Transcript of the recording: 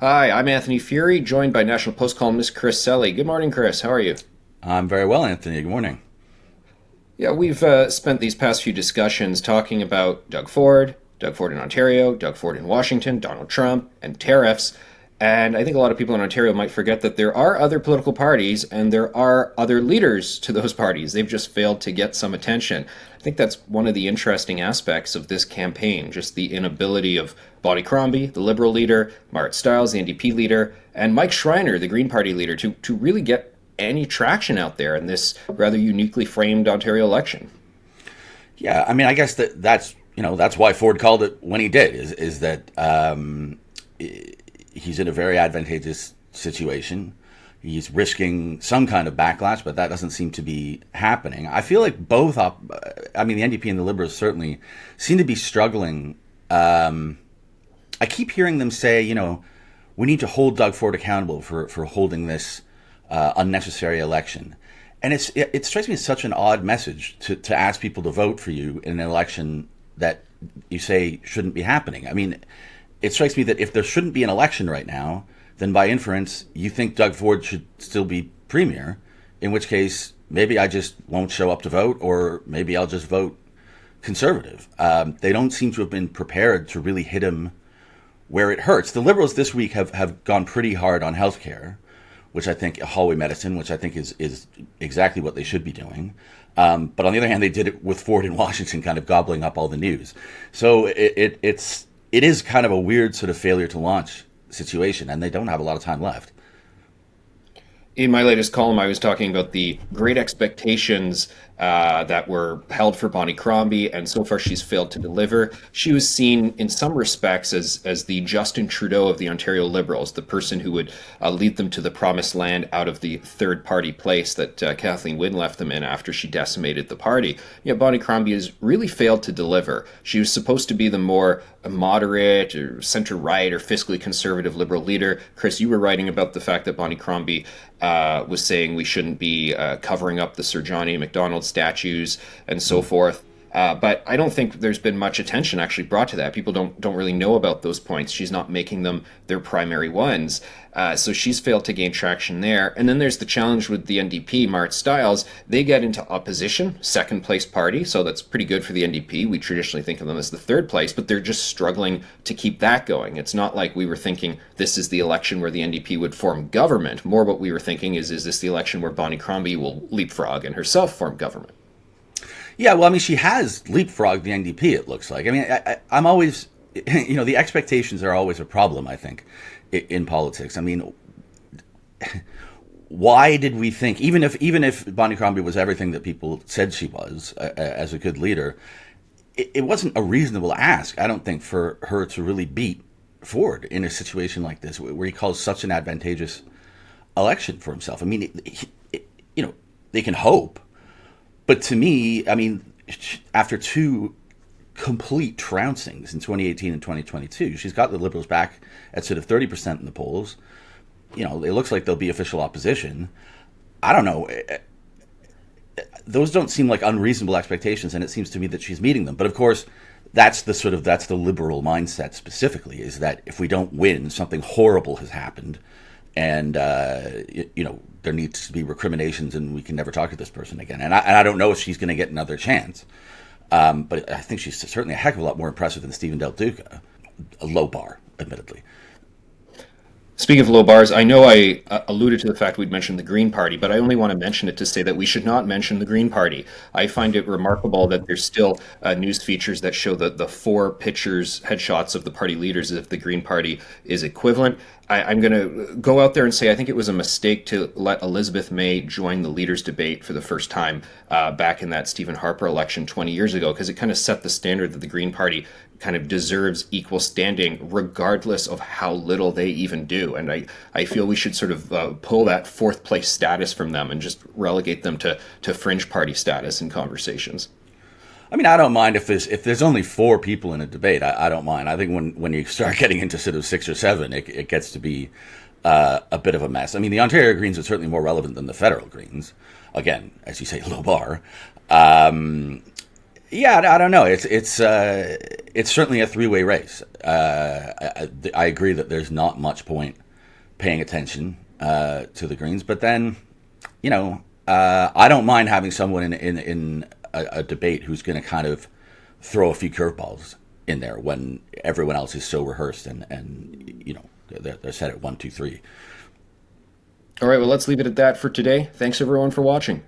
Hi, I'm Anthony Fury, joined by National Post columnist Chris Selly. Good morning, Chris. How are you? I'm very well, Anthony. Good morning. Yeah, we've spent these past few discussions talking about Doug Ford in Ontario, Doug Ford in Washington, Donald Trump, and tariffs. And I think a lot of people in Ontario might forget that there are other political parties and there are other leaders to those parties. They've just failed to get some attention. I think that's one of the interesting aspects of this campaign, just the inability of Bonnie Crombie, the Liberal leader, Marit Stiles, the NDP leader, and Mike Schreiner, the Green Party leader, to really get any traction out there in this rather uniquely framed Ontario election. Yeah, I mean, I guess that's why Ford called it when he did. Is that he's in a very advantageous situation. He's risking some kind of backlash, but that doesn't seem to be happening. I feel like I mean, the NDP and the Liberals certainly seem to be struggling. I keep hearing them say, we need to hold Doug Ford accountable for holding this unnecessary election. And it strikes me as such an odd message to ask people to vote for you in an election that you say shouldn't be happening. I mean, it strikes me that if there shouldn't be an election right now, then by inference, you think Doug Ford should still be premier, in which case maybe I just won't show up to vote, or maybe I'll just vote conservative. They don't seem to have been prepared to really hit him where it hurts. The Liberals this week have gone pretty hard on healthcare, which I think, hallway medicine, which I think is exactly what they should be doing. But on the other hand, they did it with Ford in Washington, kind of gobbling up all the news. So it is kind of a weird sort of failure to launch situation, and they don't have a lot of time left. In my latest column, I was talking about the great expectations that were held for Bonnie Crombie, and so far she's failed to deliver. She was seen in some respects as the Justin Trudeau of the Ontario Liberals, the person who would lead them to the promised land out of the third party place that Kathleen Wynne left them in after she decimated the party. Bonnie Crombie has really failed to deliver. She was supposed to be the more moderate or center right or fiscally conservative Liberal leader. Chris, you were writing about the fact that Bonnie Crombie was saying we shouldn't be covering up the Sir John A. Macdonald statues and so forth. But I don't think there's been much attention actually brought to that. People don't really know about those points. She's not making them their primary ones. So she's failed to gain traction there. And then there's the challenge with the NDP, Marit Stiles. They get into opposition, second place party. So that's pretty good for the NDP. We traditionally think of them as the third place, but they're just struggling to keep that going. It's not like we were thinking this is the election where the NDP would form government. More what we were thinking is this the election where Bonnie Crombie will leapfrog and herself form government? Yeah, well, I mean, she has leapfrogged the NDP, it looks like. I mean, I'm always, the expectations are always a problem, I think, in politics. I mean, why did we think, even if Bonnie Crombie was everything that people said she was as a good leader, it wasn't a reasonable ask, I don't think, for her to really beat Ford in a situation like this, where he calls such an advantageous election for himself. I mean, they can hope. But to me, I mean, after two complete trouncings in 2018 and 2022, she's got the Liberals back at sort of 30% in the polls. It looks like there'll be official opposition. I don't know. Those don't seem like unreasonable expectations, and it seems to me that she's meeting them. But of course, that's the Liberal mindset specifically, is that if we don't win, something horrible has happened. And, there needs to be recriminations and we can never talk to this person again. And I don't know if she's going to get another chance. But I think she's certainly a heck of a lot more impressive than Stephen Del Duca. A low bar, admittedly. Speaking of low bars, I know I alluded to the fact we'd mentioned the Green Party, but I only want to mention it to say that we should not mention the Green Party. I find it remarkable that there's still news features that show the four pictures, headshots of the party leaders as if the Green Party is equivalent. I'm going to go out there and say I think it was a mistake to let Elizabeth May join the leaders debate for the first time back in that Stephen Harper election 20 years ago, because it kind of set the standard that the Green Party kind of deserves equal standing regardless of how little they even do. And I feel we should sort of pull that fourth place status from them and just relegate them to fringe party status in conversations. I mean, I don't mind if there's only four people in a debate. I don't mind. I think when you start getting into sort of six or seven, it gets to be a bit of a mess. I mean, the Ontario Greens are certainly more relevant than the federal Greens. Again, as you say, low bar. Yeah, I don't know. It's certainly a three-way race. I agree that there's not much point paying attention to the Greens, but then, I don't mind having someone in a debate who's going to kind of throw a few curveballs in there when everyone else is so rehearsed and they're set at 1, 2, 3. All right, well, let's leave it at that for today. Thanks everyone for watching.